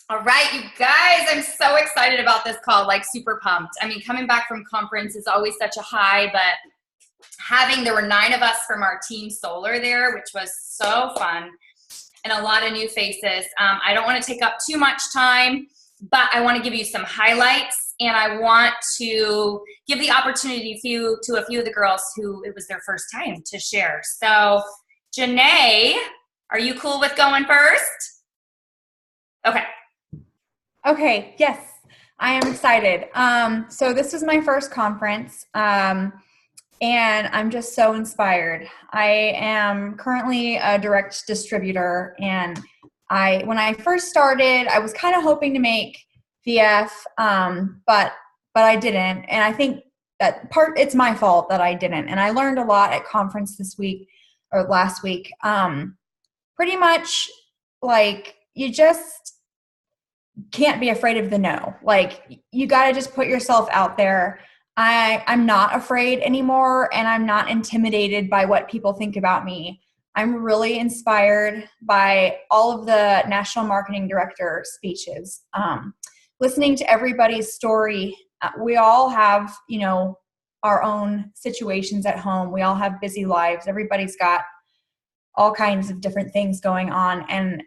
All right, you guys, I'm so excited about this call, like super pumped. I mean, coming back from conference is always such a high, but there were 9 of us from our team Solar there, which was so fun, and a lot of new faces. I don't want to take up too much time, but I want to give you some highlights, and I want to give the opportunity to a few of the girls who it was their first time to share. So, Janae, are you cool with going first? Okay. Okay, yes, I am excited. So this is my first conference, and I'm just so inspired. I am currently a direct distributor, and when I first started, I was kind of hoping to make VF, but I didn't, and I think it's my fault that I didn't. And I learned a lot at conference this week or last week. Pretty much, like, you just can't be afraid of the no. Like, you got to just put yourself out there. I'm not afraid anymore, and I'm not intimidated by what people think about me. I'm really inspired by all of the national marketing director speeches. Listening to everybody's story. We all have, our own situations at home. We all have busy lives. Everybody's got all kinds of different things going on. And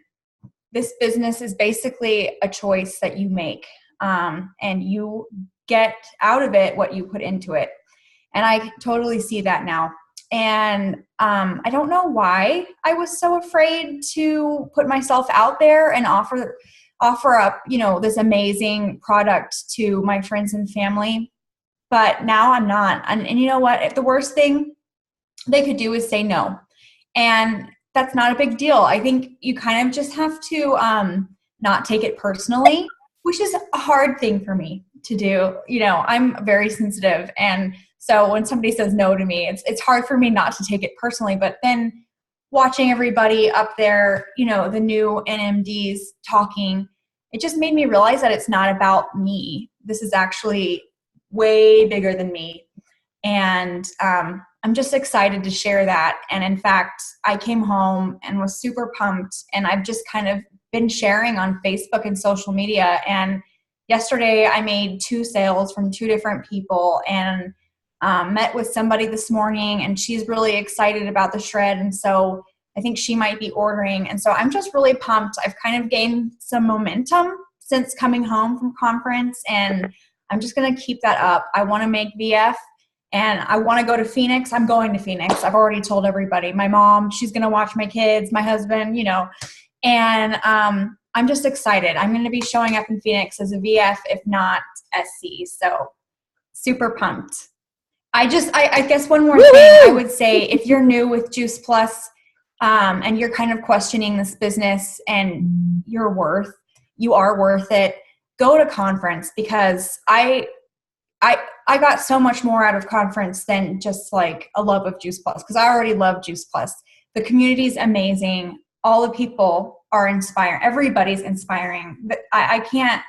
this business is basically a choice that you make, and you get out of it what you put into it. And I totally see that now. And I don't know why I was so afraid to put myself out there and offer up, this amazing product to my friends and family. But now I'm not. And you know what? If the worst thing they could do is say no. And that's not a big deal. I think you kind of just have to not take it personally, which is a hard thing for me to do. I'm very sensitive. And so when somebody says no to me, it's hard for me not to take it personally. But then watching everybody up there, the new NMDs talking, it just made me realize that it's not about me. This is actually way bigger than me. And I'm just excited to share that. And in fact, I came home and was super pumped, and I've just kind of been sharing on Facebook and social media. And yesterday I made 2 sales from 2 different people, and met with somebody this morning, and she's really excited about the shred. And so I think she might be ordering. And so I'm just really pumped. I've kind of gained some momentum since coming home from conference, and I'm just going to keep that up. I want to make VF. And I want to go to Phoenix. I'm going to Phoenix. I've already told everybody. My mom, she's going to watch my kids, my husband, And I'm just excited. I'm going to be showing up in Phoenix as a VF, if not SC. So super pumped. I guess one more thing I would say, if you're new with Juice Plus, and you're kind of questioning this business and you are worth it, go to conference, because I got so much more out of conference than just like a love of Juice Plus, because I already love Juice Plus. The community is amazing. All the people are inspiring. Everybody's inspiring. But I can't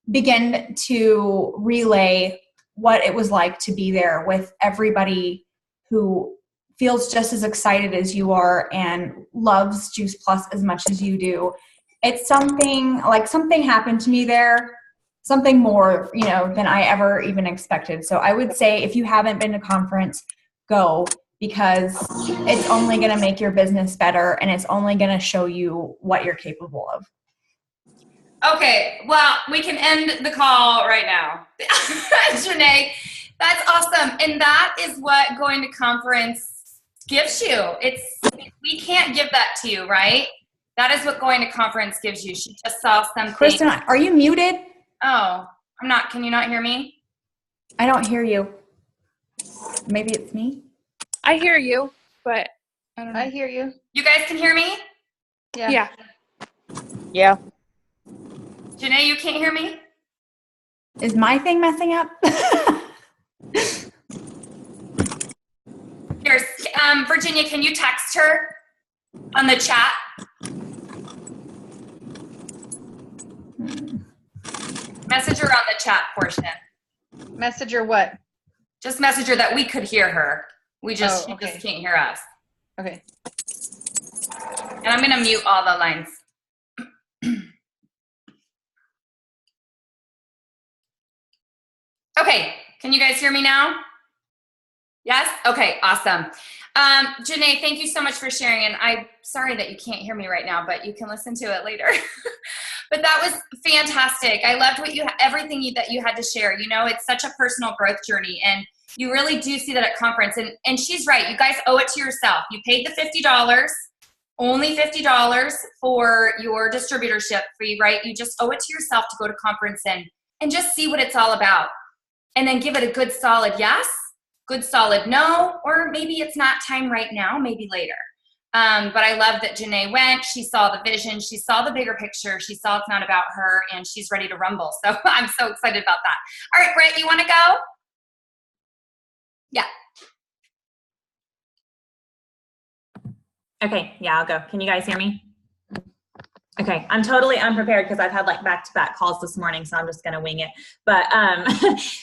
begin to relay what it was like to be there with everybody who feels just as excited as you are and loves Juice Plus as much as you do. It's something happened to me there. Something more, than I ever even expected. So I would say, if you haven't been to conference, go, because it's only going to make your business better, and it's only going to show you what you're capable of. Okay, well, we can end the call right now. Janae, that's awesome. And that is what going to conference gives you. We can't give that to you, right? That is what going to conference gives you. She just saw something. Kristen, are you muted? Oh, I'm not. Can you not hear me? I don't hear you. Maybe it's me. I hear you, but I don't know. I hear you. You guys can hear me? Yeah. Janae, you can't hear me? Is my thing messing up? Here, Virginia, can you text her on the chat? Message her on the chat portion. Message her what? Just message her that we could hear her. She just can't hear us. Okay. And I'm going to mute all the lines. Okay, can you guys hear me now? Yes? Okay, awesome. Janae, thank you so much for sharing. And I'm sorry that you can't hear me right now, but you can listen to it later. But that was fantastic. I loved everything that you had to share. You know, it's such a personal growth journey, and you really do see that at conference. And she's right. You guys owe it to yourself. You paid the $50, only $50 for your distributorship fee, right? You just owe it to yourself to go to conference and just see what it's all about. And then give it a good solid yes, good solid no, or maybe it's not time right now, maybe later. But I love that Janae went. She saw the vision. She saw the bigger picture. She saw it's not about her, and she's ready to rumble. So I'm so excited about that. All right, Britt, you want to go? Yeah. Okay, yeah, I'll go. Can you guys hear me? Okay, I'm totally unprepared because I've had like back-to-back calls this morning, so I'm just gonna wing it. But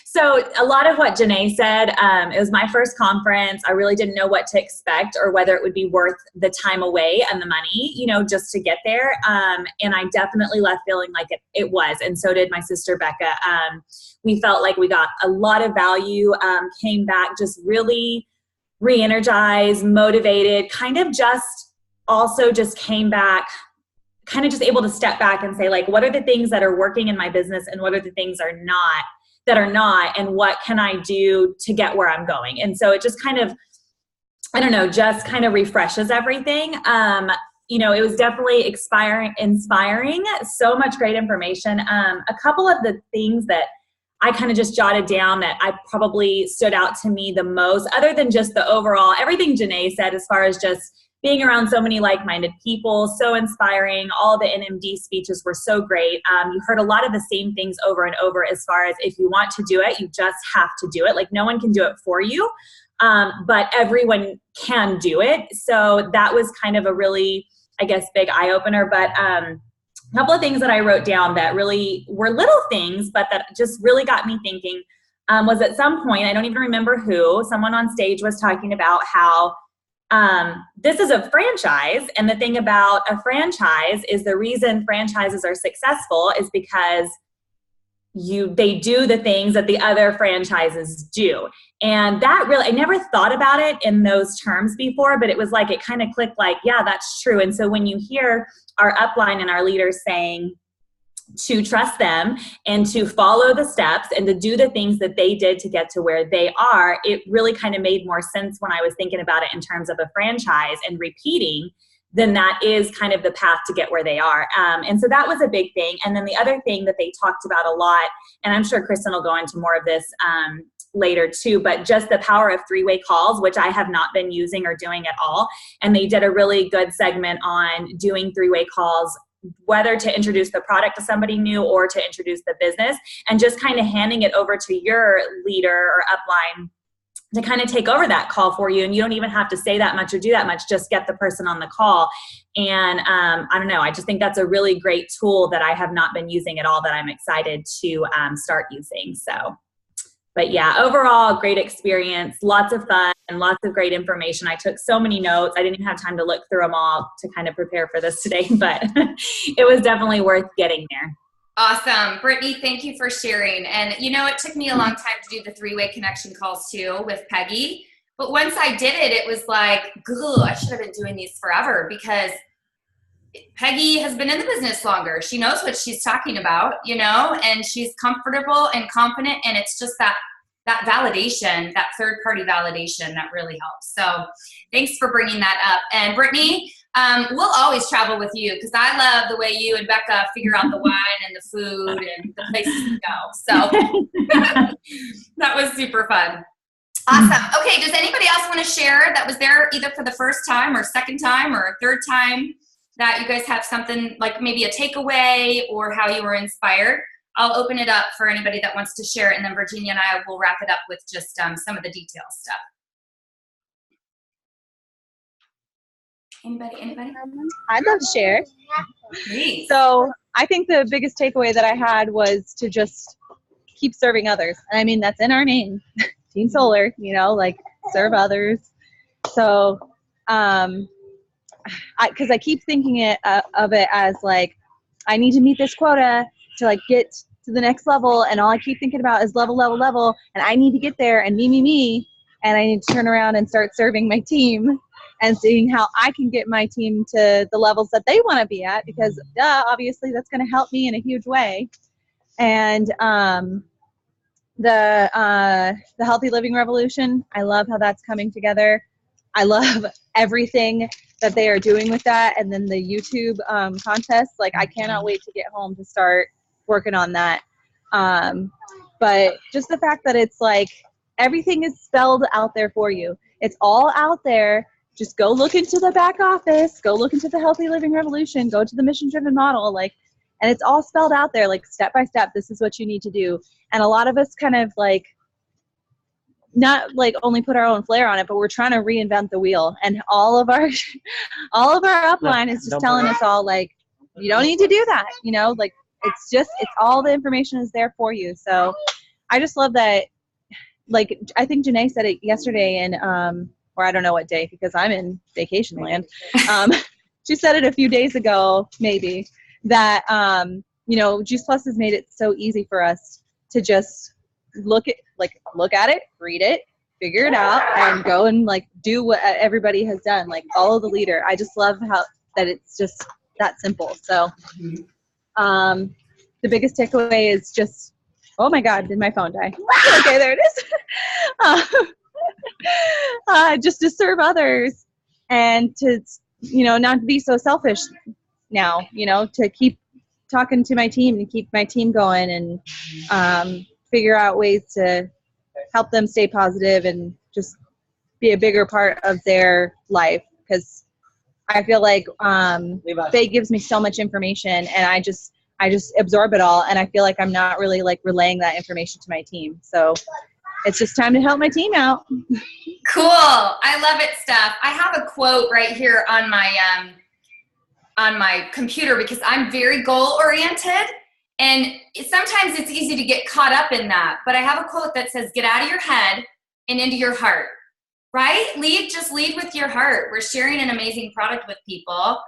so a lot of what Janae said, it was my first conference. I really didn't know what to expect or whether it would be worth the time away and the money, you know, just to get there. And I definitely left feeling like it was, and so did my sister Becca. We felt like we got a lot of value, came back just really re-energized, motivated, kind of just came back kind of just able to step back and say, like, what are the things that are working in my business and what are the things that are not, and what can I do to get where I'm going? And so it just kind of, I don't know, just kind of refreshes everything. You know, it was definitely inspiring, so much great information. A couple of the things that I kind of just jotted down that I probably stood out to me the most, other than just the overall, everything Janae said as far as just being around so many like-minded people, so inspiring. All the NMD speeches were so great. You heard a lot of the same things over and over as far as if you want to do it, you just have to do it. Like no one can do it for you, but everyone can do it. So that was kind of a really, I guess, big eye-opener. But a couple of things that I wrote down that really were little things, but that just really got me thinking was at some point, I don't even remember who, someone on stage was talking about how this is a franchise, and the thing about a franchise is the reason franchises are successful is because they do the things that the other franchises do. And that really, I never thought about it in those terms before, but it was like, it kind of clicked like, yeah, that's true. And so when you hear our upline and our leaders saying to trust them and to follow the steps and to do the things that they did to get to where they are, it really kind of made more sense when I was thinking about it in terms of a franchise and repeating, then that is kind of the path to get where they are. And so that was a big thing. And then the other thing that they talked about a lot, and I'm sure Kristen will go into more of this later too, but just the power of three-way calls, which I have not been using or doing at all. And they did a really good segment on doing three-way calls, whether to introduce the product to somebody new or to introduce the business, and just kind of handing it over to your leader or upline to kind of take over that call for you. And you don't even have to say that much or do that much, just get the person on the call. And I don't know, I just think that's a really great tool that I have not been using at all that I'm excited to start using. So, but yeah, overall, great experience, lots of fun and lots of great information. I took so many notes. I didn't even have time to look through them all to kind of prepare for this today, but it was definitely worth getting there. Awesome. Brittany, thank you for sharing. And you know, it took me a long time to do the three-way connection calls too with Peggy. But once I did it, it was like, goo, I should have been doing these forever, because Peggy has been in the business longer. She knows what she's talking about, you know, and she's comfortable and confident. And it's just that validation, that third-party validation that really helps. So thanks for bringing that up. And Brittany, we'll always travel with you, because I love the way you and Becca figure out the wine and the food and the places to go. So that was super fun. Awesome. Okay, does anybody else want to share that was there either for the first time or second time or third time, that you guys have something like maybe a takeaway or how you were inspired? I'll open it up for anybody that wants to share it, and then Virginia and I will wrap it up with just some of the detail stuff. Anybody? I'd love to share. Please. So I think the biggest takeaway that I had was to just keep serving others. And I mean, that's in our name, Team Solar, you know, like serve others. So, because I keep thinking of it as like, I need to meet this quota to like get to the next level, and all I keep thinking about is level, and I need to get there, and me, and I need to turn around and start serving my team and seeing how I can get my team to the levels that they want to be at, because obviously that's going to help me in a huge way. And the Healthy Living Revolution, I love how that's coming together. I love everything that they are doing with that. And then the YouTube contest, like I cannot wait to get home to start working on that. But just the fact that it's like everything is spelled out there for you. It's all out there. Just go look into the back office, go look into the Healthy Living Revolution, go to the mission driven model, like, and it's all spelled out there, like step by step, this is what you need to do. And a lot of us kind of like, not like only put our own flair on it, but we're trying to reinvent the wheel. And all of our upline is just telling us all like, you don't need to do that. You know, like it's all the information is there for you. So I just love that. Like, I think Janae said it yesterday in, or I don't know what day because I'm in vacation land. She said it a few days ago, maybe, that, you know, Juice Plus has made it so easy for us to just look at it, read it, figure it out, and go and like do what everybody has done, like follow the leader. I just love how that it's just that simple. So the biggest takeaway is just, oh my God, did my phone die? Okay, there it is. Just to serve others and to, you know, not to be so selfish now, you know, to keep talking to my team and keep my team going and figure out ways to help them stay positive and just be a bigger part of their life. Because I feel like Faye gives me so much information and I just absorb it all, and I feel like I'm not really like relaying that information to my team. So it's just time to help my team out. Cool. I love it, Steph. I have a quote right here on my computer because I'm very goal oriented, and sometimes it's easy to get caught up in that. But I have a quote that says, "Get out of your head and into your heart." Right? Just lead with your heart. We're sharing an amazing product with people.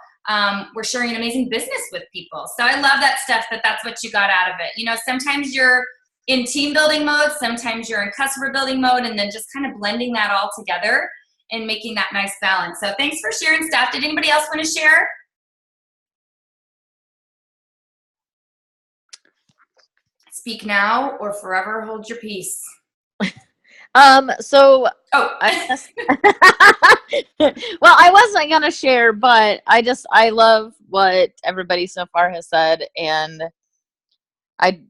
We're sharing an amazing business with people. So I love that, Steph, that's what you got out of it. You know, sometimes you're in team building mode, sometimes you're in customer building mode, and then just kind of blending that all together and making that nice balance. So thanks for sharing, Steph. Did anybody else want to share? Speak now or forever hold your peace. So well, I wasn't gonna share, but I love what everybody so far has said, and I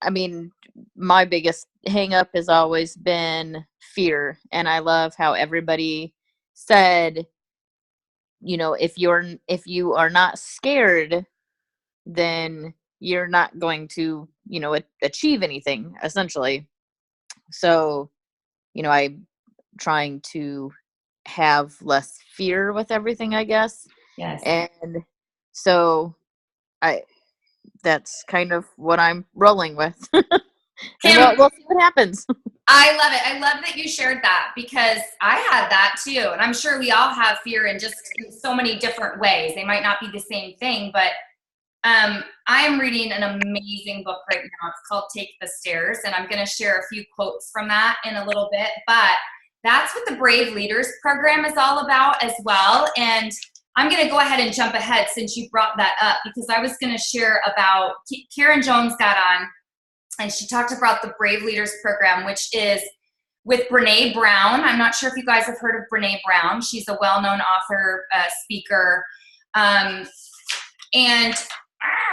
mean, my biggest hang up has always been fear, and I love how everybody said, you know, if you are not scared, then you're not going to, you know, achieve anything, essentially. So, you know, I'm trying to have less fear with everything, I guess. yes. And so that's kind of what I'm rolling with. And we'll see what happens. I love it. I love that you shared that because I had that too. And I'm sure we all have fear in just in so many different ways. They might not be the same thing, but I am reading an amazing book right now. It's called Take the Stairs, and I'm going to share a few quotes from that in a little bit. But that's what the Brave Leaders program is all about as well. And I'm going to go ahead and jump ahead since you brought that up, because I was going to share about Karen Jones got on, and she talked about the Brave Leaders program, which is with Brene Brown. I'm not sure if you guys have heard of Brene Brown. She's a well-known author, speaker, and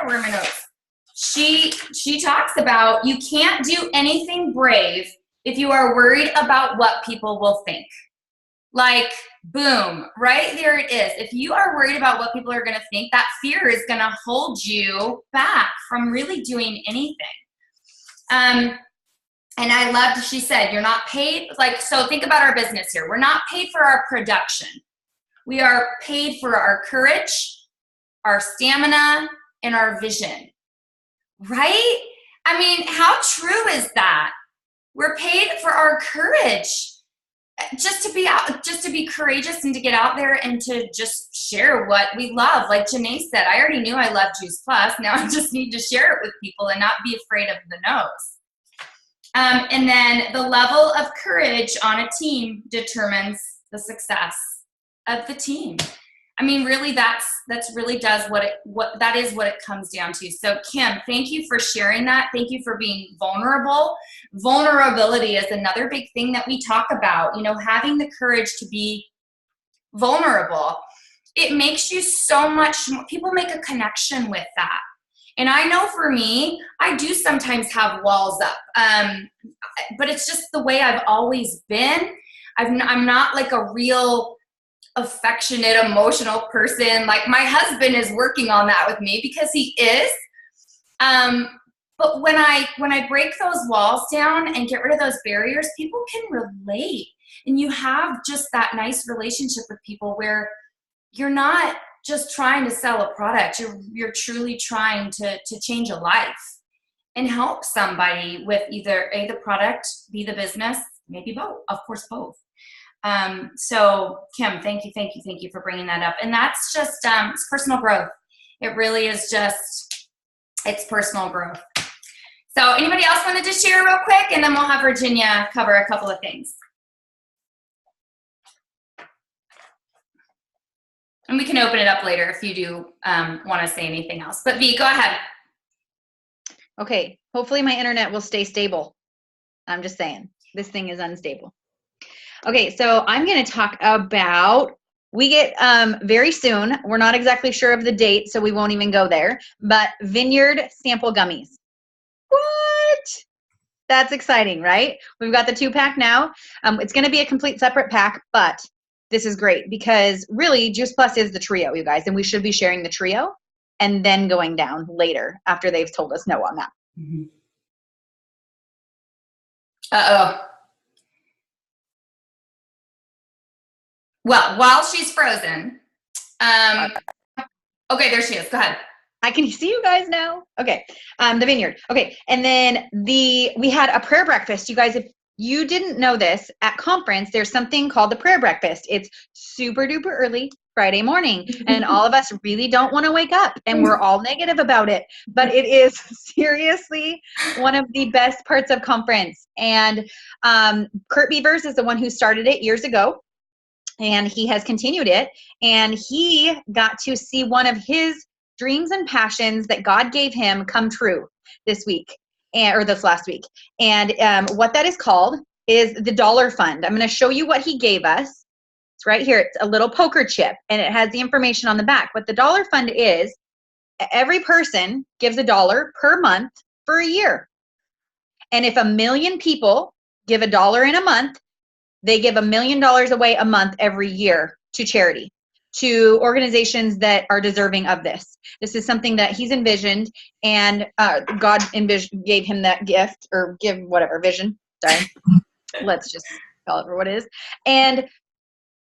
where are my notes? She talks about you can't do anything brave if you are worried about what people will think. Like, boom, right there it is. If you are worried about what people are going to think, that fear is going to hold you back from really doing anything. And I loved, she said, you're not paid, like, so think about our business here. We're not paid for our production. We are paid for our courage, our stamina, and our vision, right? I mean, how true is that? We're paid for our courage. just to be out, just to be courageous and to get out there and to just share what we love. Like Janae said, I already knew I loved Juice Plus. Now I just need to share it with people and not be afraid of the no's. And then the level of courage on a team determines the success of the team. I mean, really, that's really does what it comes down to. So Kim, thank you for sharing that. Thank you for being vulnerable. Vulnerability is another big thing that we talk about, you know, having the courage to be vulnerable. It makes you so much more, people make a connection with that. And I know for me, I do sometimes have walls up, but it's just the way I've always been. I'm not like a real affectionate, emotional person. Like my husband is working on that with me because he is. But when I break those walls down and get rid of those barriers, people can relate. And you have just that nice relationship with people where you're not just trying to sell a product. You're truly trying to change a life and help somebody with either A, the product, B, the business, maybe both, of course, both. So Kim, thank you for bringing that up. And that's just, it's personal growth. It really is just, it's personal growth. So anybody else wanted to share real quick, and then we'll have Virginia cover a couple of things. And we can open it up later if you do want to say anything else. But V, go ahead. Okay, hopefully my internet will stay stable. I'm just saying, this thing is unstable. Okay, so I'm going to talk about, we get very soon, we're not exactly sure of the date, so we won't even go there, but Vineyard sample gummies. What? That's exciting, right? We've got the 2-pack now. It's going to be a complete separate pack, but this is great because really Juice Plus is the trio, you guys, and we should be sharing the trio and then going down later after they've told us no on that. Mm-hmm. Uh-oh. Well, while she's frozen, okay, there she is. Go ahead. I can see you guys now. Okay, the Vineyard. Okay, and then we had a prayer breakfast. You guys, if you didn't know this, at conference, there's something called the prayer breakfast. It's super duper early Friday morning, and all of us really don't want to wake up, and we're all negative about it, but it is seriously one of the best parts of conference. And Kurt Beavers is the one who started it years ago, and he has continued it, and he got to see one of his dreams and passions that God gave him come true this week, or this last week. And what that is called is the Dollar Fund. I'm going to show you what he gave us. It's right here. It's a little poker chip, and it has the information on the back. What the Dollar Fund is, every person gives $1 per month for a year. And if 1 million people give $1 in a month, they give $1 million away a month every year to charity, to organizations that are deserving of this. This is something that he's envisioned, and God gave him that gift, or give whatever, vision. Sorry. Let's just call it for what it is. And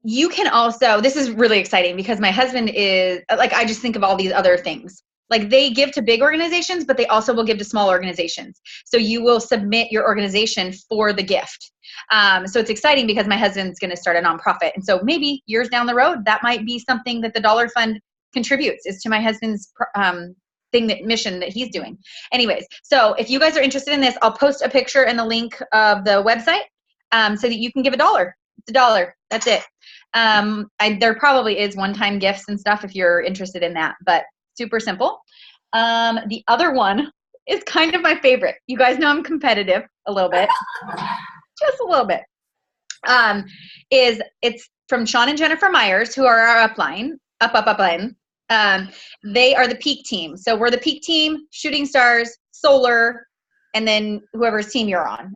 you can also, this is really exciting because my husband is, like, I just think of all these other things. Like, they give to big organizations, but they also will give to small organizations. So you will submit your organization for the gift. So it's exciting because my husband's going to start a nonprofit. And so maybe years down the road, that might be something that the Dollar Fund contributes, is to my husband's mission that he's doing. Anyways, so if you guys are interested in this, I'll post a picture and the link of the website so that you can give $1. It's $1. That's it. There probably is one-time gifts and stuff if you're interested in that, but super simple. The other one is kind of my favorite. You guys know I'm competitive a little bit. Just a little bit. It's from Sean and Jennifer Myers, who are our upline. They are the Peak team. So we're the Peak team, Shooting Stars, Solar, and then whoever's team you're on.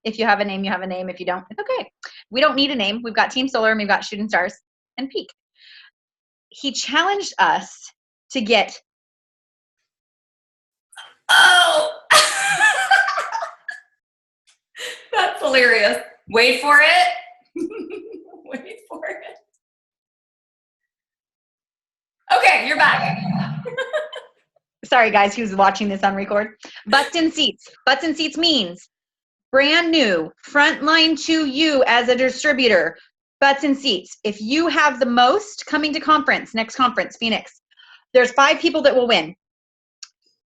If you have a name, you have a name. If you don't, it's okay. We don't need a name. We've got Team Solar, and we've got Shooting Stars and Peak. He challenged us to get. Oh! That's hilarious. Wait for it. Wait for it. Okay, you're back. Sorry, guys, who's watching this on record. Butts in seats. Butts in seats means brand new, frontline to you as a distributor, butts and seats. If you have the most coming to conference, next conference, Phoenix, there's 5 people that will win.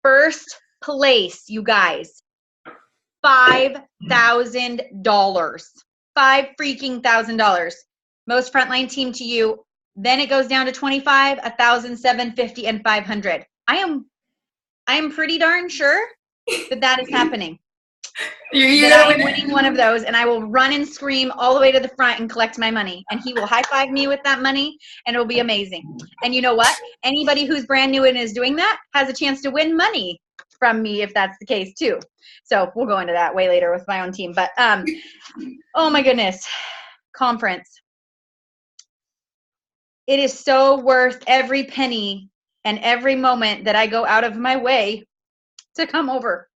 First place, you guys, $5,000. $5,000. Most frontline team to you. Then it goes down to 25, 1,750, and 500. I am pretty darn sure that is happening. That I am winning one of those, and I will run and scream all the way to the front and collect my money. And he will high five me with that money, and it'll be amazing. And you know what? Anybody who's brand new and is doing that has a chance to win money from me if that's the case too. So we'll go into that way later with my own team. But oh my goodness, conference. It is so worth every penny and every moment that I go out of my way to come over.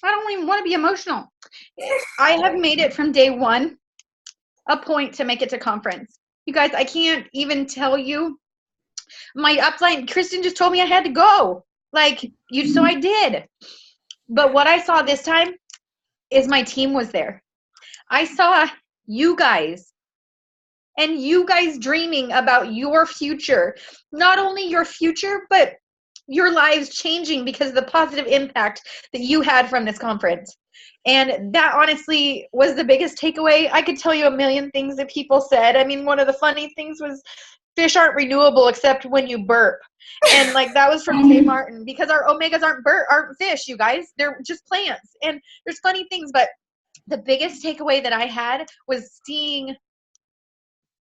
I don't even want to be emotional. I have made it from day one a point to make it to conference. You guys, I can't even tell you. My upline, Kristen just told me I had to go. So I did. But what I saw this time is my team was there. I saw you guys. And you guys dreaming about your future. Not only your future, but your lives changing because of the positive impact that you had from this conference. And that honestly was the biggest takeaway. I could tell you a million things that people said. I mean, one of the funny things was fish aren't renewable except when you burp. And that was from Kay Martin, because our omegas aren't fish, you guys. They're just plants. And there's funny things, but the biggest takeaway that I had was seeing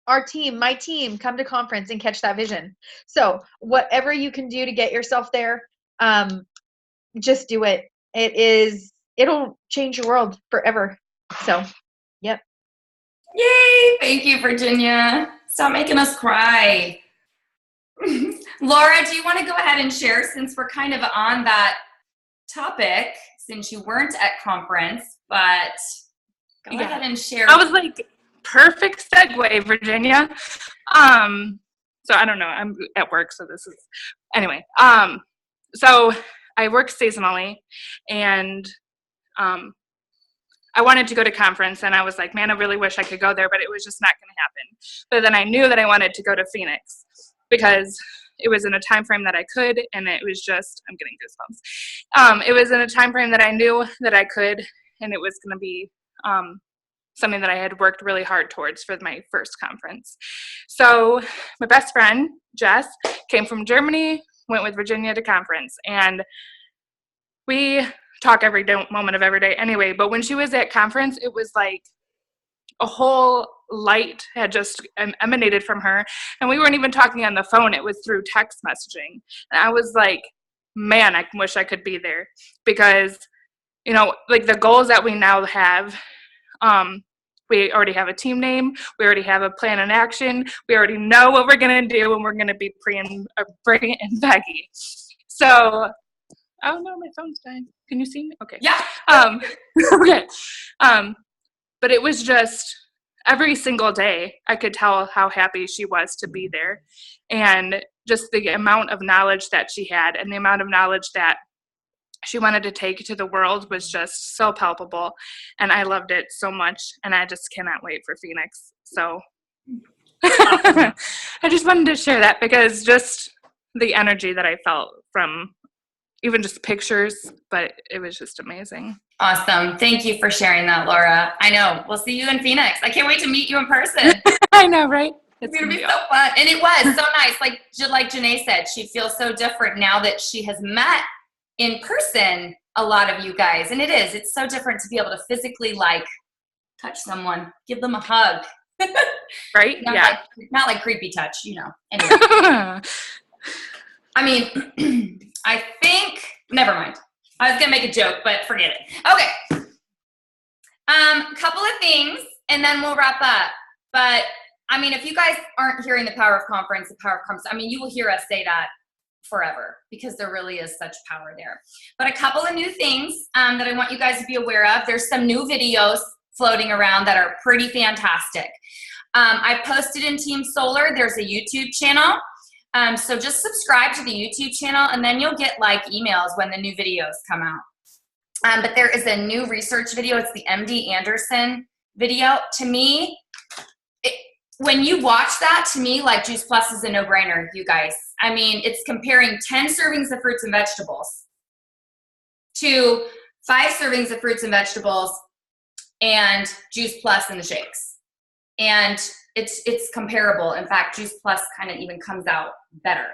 our team, my team, come to conference and catch that vision. So whatever you can do to get yourself there, just do it. It'll change your world forever. So, yep. Yay! Thank you, Virginia. Stop making us cry. Laura, do you want to go ahead and share, since we're kind of on that topic, since you weren't at conference, but go ahead and share. I was perfect segue, Virginia. So I don't know, I'm at work, so this is, anyway. So I work seasonally, and I wanted to go to conference, and I was like, man, I really wish I could go there, but it was just not going to happen. But then I knew that I wanted to go to Phoenix because it was in a time frame that I could, and it was just, I'm getting goosebumps. It was in a time frame that I knew that I could, and it was going to be something that I had worked really hard towards for my first conference. So my best friend, Jess, came from Germany, went with Virginia to conference, and we talk every moment of every day anyway, but when she was at conference, it was like a whole light had just emanated from her, and we weren't even talking on the phone. It was through text messaging, and I was like, man, I wish I could be there, because the goals that we now have, we already have a team name, we already have a plan in action, we already know what we're going to do, and we're going to be bringing in Becky. So, oh no, my phone's dying. Can you see me? Okay. Yeah. Okay. But it was just every single day I could tell how happy she was to be there, and just the amount of knowledge that she had and the amount of knowledge that she wanted to take to the world was just so palpable, and I loved it so much, and I just cannot wait for Phoenix. So I just wanted to share that, because just the energy that I felt from even just pictures, but it was just amazing. Awesome. Thank you for sharing that, Laura. I know. We'll see you in Phoenix. I can't wait to meet you in person. I know, right? It's going to be so fun. And it was so nice. Like Janae said, she feels so different now that she has met in person a lot of you guys. And it's so different to be able to physically touch someone, give them a hug. Right? Not like creepy touch, Anyway. I mean, I think, never mind. I was going to make a joke, but forget it. Okay. Couple of things, and then we'll wrap up. But, I mean, if you guys aren't hearing the power of conference, you will hear us say that forever, because there really is such power there. But a couple of new things that I want you guys to be aware of. There's some new videos floating around that are pretty fantastic. I posted in Team Solar. There's a YouTube channel. So just subscribe to the YouTube channel, and then you'll get emails when the new videos come out. But there is a new research video. It's the MD Anderson video. To me, when you watch that, to me, like Juice Plus is a no-brainer, you guys. I mean, it's comparing 10 servings of fruits and vegetables to 5 servings of fruits and vegetables and Juice Plus in the shakes. And it's comparable. In fact, Juice Plus kind of even comes out better.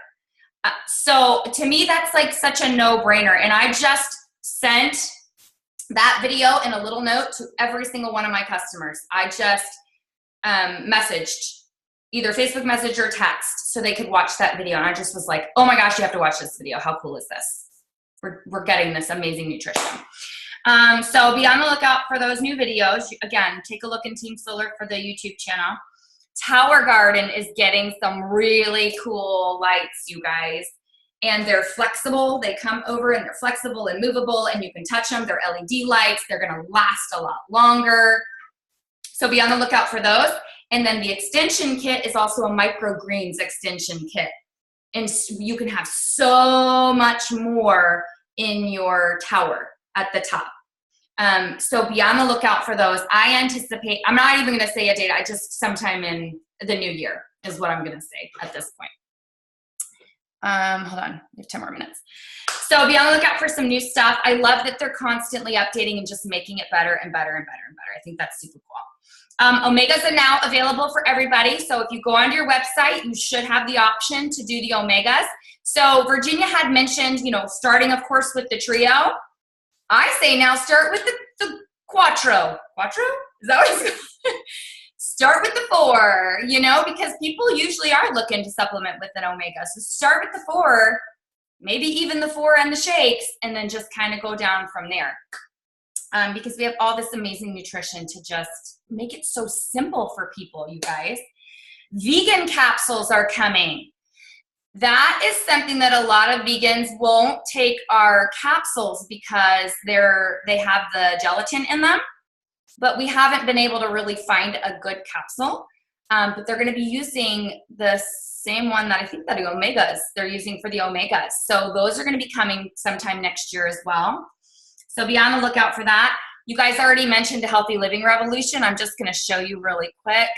So to me, that's like such a no-brainer. And I just sent that video in a little note to every single one of my customers. I just messaged either Facebook message or text so they could watch that video. And I just was like, oh my gosh, you have to watch this video. How cool is this? We're getting this amazing nutrition. So be on the lookout for those new videos. Again, take a look in Team Solar for the YouTube channel. Tower Garden is getting some really cool lights, you guys. And they're flexible. They come over and they're flexible and movable and you can touch them. They're LED lights. They're gonna last a lot longer. So be on the lookout for those. And then the extension kit is also a microgreens extension kit. And you can have so much more in your tower at the top. So be on the lookout for those. I anticipate, I'm not even gonna say a date, I just sometime in the new year is what I'm gonna say at this point. Hold on, we have 10 more minutes. So be on the lookout for some new stuff. I love that they're constantly updating and just making it better and better and better and better. I think that's super cool. Omegas are now available for everybody. So if you go onto your website, you should have the option to do the Omegas. So Virginia had mentioned, you know, starting of course with the trio. I say now start with the quattro. Quattro? Is that what it's called? Start with the 4, you know, because people usually are looking to supplement with an omega. So start with the 4, maybe even the 4 and the shakes, and then just kind of go down from there. Because we have all this amazing nutrition to just make it so simple for people, you guys. Vegan capsules are coming. That is something that a lot of vegans won't take our capsules because they have the gelatin in them, but we haven't been able to really find a good capsule. But they're going to be using the same one that I think that the omegas they're using for the omegas. So those are going to be coming sometime next year as well. So be on the lookout for that. You guys already mentioned a Healthy Living Revolution. I'm just going to show you really quick.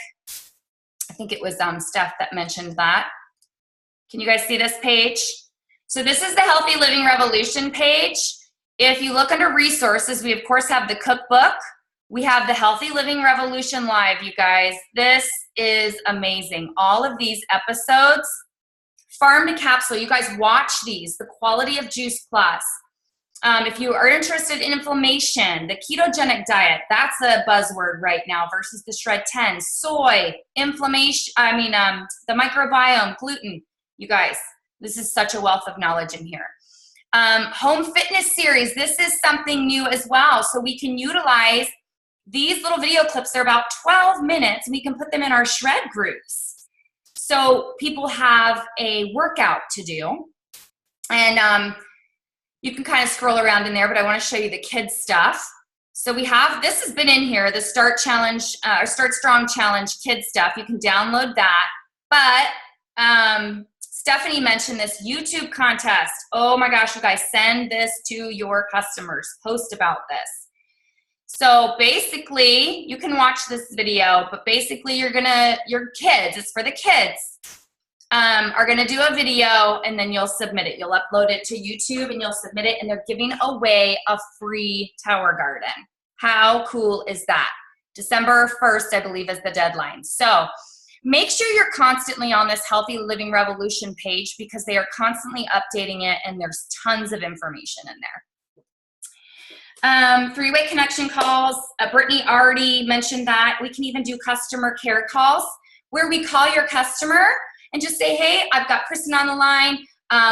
I think it was Steph that mentioned that. Can you guys see this page? So this is the Healthy Living Revolution page. If you look under resources, we of course have the cookbook. We have the Healthy Living Revolution Live, you guys. This is amazing. All of these episodes, farm to capsule, you guys watch these, the quality of Juice Plus. If you are interested in inflammation, the ketogenic diet, that's a buzzword right now versus the Shred 10, soy, inflammation, the microbiome, gluten. You guys, this is such a wealth of knowledge in here. Home fitness series, this is something new as well. So we can utilize these little video clips. They're about 12 minutes and we can put them in our shred groups. So people have a workout to do. And you can kind of scroll around in there, but I want to show you the kids stuff. So we have, this has been in here, the Start Challenge, or Start Strong Challenge kids stuff. You can download that. But Stephanie mentioned this YouTube contest. Oh my gosh, you guys, send this to your customers. Post about this. So basically, you can watch this video, but basically your kids, it's for the kids, are gonna do a video and then you'll submit it. You'll upload it to YouTube and you'll submit it, and they're giving away a free tower garden. How cool is that? December 1st, I believe, is the deadline. So make sure you're constantly on this Healthy Living Revolution page because they are constantly updating it and there's tons of information in there. Three-way connection calls. Brittany already mentioned that. We can even do customer care calls where we call your customer and just say, hey, I've got Kristen on the line.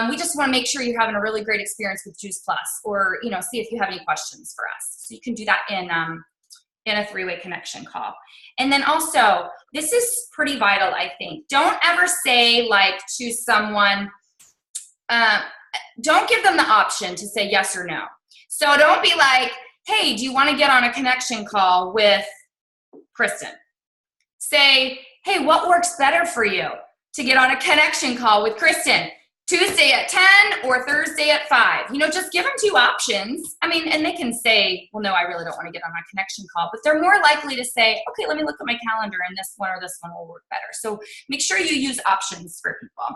We just want to make sure you're having a really great experience with Juice Plus, or see if you have any questions for us. So you can do that in a three-way connection call. And then also, this is pretty vital, I think. Don't ever say to someone, don't give them the option to say yes or no. So don't be like, hey, do you want to get on a connection call with Kristen? Say, hey, what works better for you? To get on a connection call with Kristen, Tuesday at 10 or Thursday at 5. You know, just give them 2 options. I mean, and they can say, well, no, I really don't want to get on my connection call, but they're more likely to say, okay, let me look at my calendar and this one or this one will work better. So make sure you use options for people.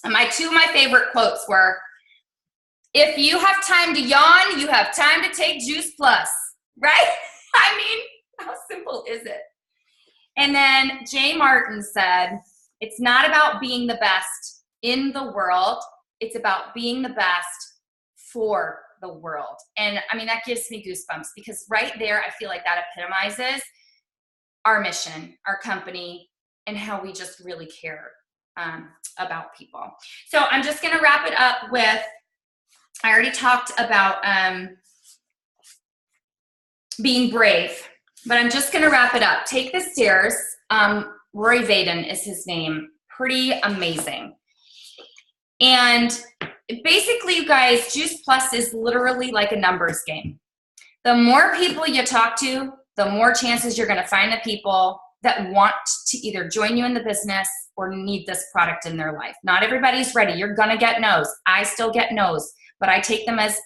And two of my favorite quotes were, if you have time to yawn, you have time to take Juice Plus, right? I mean, how simple is it? And then Jay Martin said, it's not about being the best in the world, it's about being the best for the world. And I mean, that gives me goosebumps because right there, I feel like that epitomizes our mission, our company, and how we just really care about people. So I'm just gonna wrap it up with, I already talked about being brave, but I'm just gonna wrap it up. Take the stairs. Roy Vaden is his name. Pretty amazing. And basically, you guys, Juice Plus is literally like a numbers game. The more people you talk to, the more chances you're going to find the people that want to either join you in the business or need this product in their life. Not everybody's ready. You're going to get no's. I still get no's, but I take them as,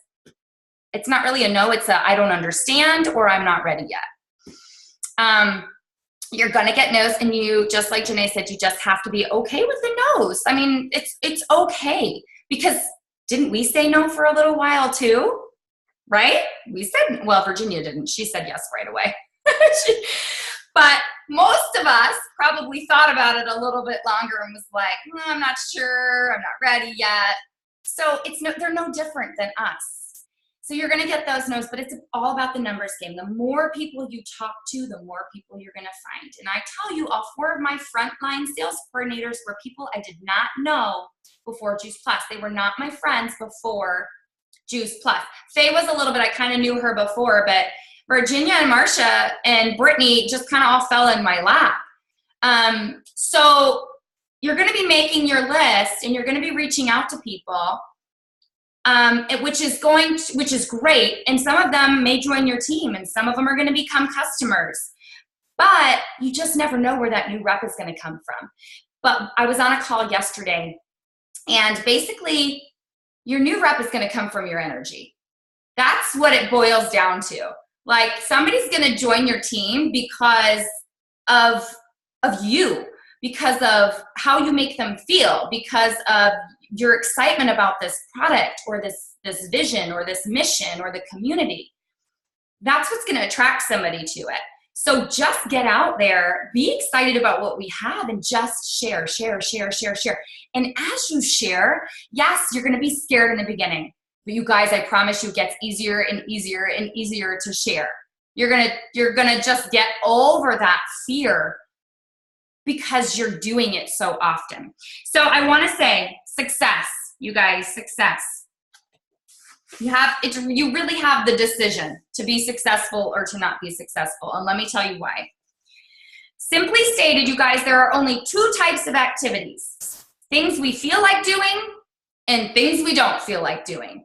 it's not really a no, it's a I don't understand or I'm not ready yet. You're going to get no's, and you, just like Janae said, you just have to be okay with the no's. I mean, it's okay, because didn't we say no for a little while too? Right? We said, well, Virginia didn't. She said yes right away. But most of us probably thought about it a little bit longer and was like, I'm not sure, I'm not ready yet. So they're no different than us. So you're going to get those no's, but it's all about the numbers game. The more people you talk to, the more people you're going to find. And I tell you, all 4 of my frontline sales coordinators were people I did not know before Juice Plus. They were not my friends before Juice Plus. Faye was a little bit, I kind of knew her before, but Virginia and Marcia and Brittany just kind of all fell in my lap. So you're going to be making your list and you're going to be reaching out to people. Which is great. And some of them may join your team and some of them are going to become customers, but you just never know where that new rep is going to come from. But I was on a call yesterday, and basically your new rep is going to come from your energy. That's what it boils down to. Like, somebody's going to join your team because of you, because of how you make them feel, because of your excitement about this product or this vision or this mission or the community. That's what's going to attract somebody to it. So just get out there, be excited about what we have, and just share. And as you share, yes, you're going to be scared in the beginning, but you guys, I promise you, it gets easier and easier and easier to share. You're going to just get over that fear because you're doing it so often. So I want to say, success, you guys, success. You really have the decision to be successful or to not be successful. And let me tell you why. Simply stated, you guys, there are only 2 types of activities: things we feel like doing and things we don't feel like doing.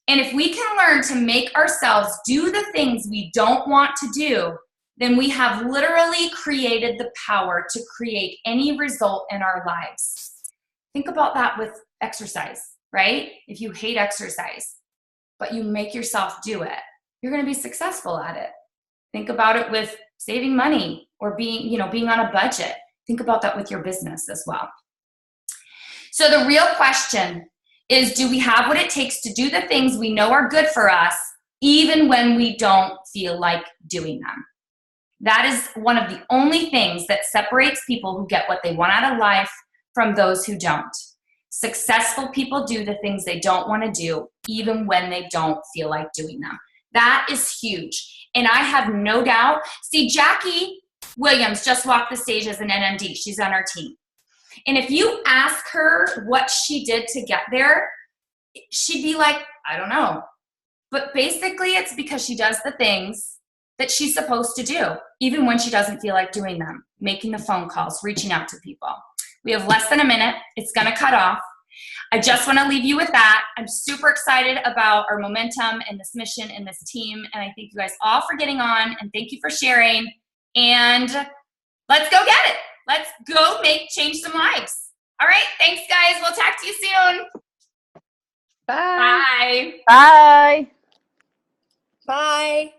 And if we can learn to make ourselves do the things we don't want to do, then we have literally created the power to create any result in our lives. Think about that with exercise, right? If you hate exercise, but you make yourself do it, you're going to be successful at it. Think about it with saving money or being on a budget. Think about that with your business as well. So the real question is, do we have what it takes to do the things we know are good for us, even when we don't feel like doing them? That is one of the only things that separates people who get what they want out of life from those who don't. Successful people do the things they don't want to do, even when they don't feel like doing them. That is huge. And I have no doubt. See, Jackie Williams just walked the stage as an NMD. She's on our team. And if you ask her what she did to get there, she'd be like, I don't know. But basically, it's because she does the things that she's supposed to do, even when she doesn't feel like doing them, making the phone calls, reaching out to people. We have less than a minute. It's going to cut off. I just want to leave you with that. I'm super excited about our momentum and this mission and this team. And I thank you guys all for getting on, and thank you for sharing. And let's go get it. Let's go change some lives. All right. Thanks, guys. We'll talk to you soon. Bye. Bye. Bye. Bye.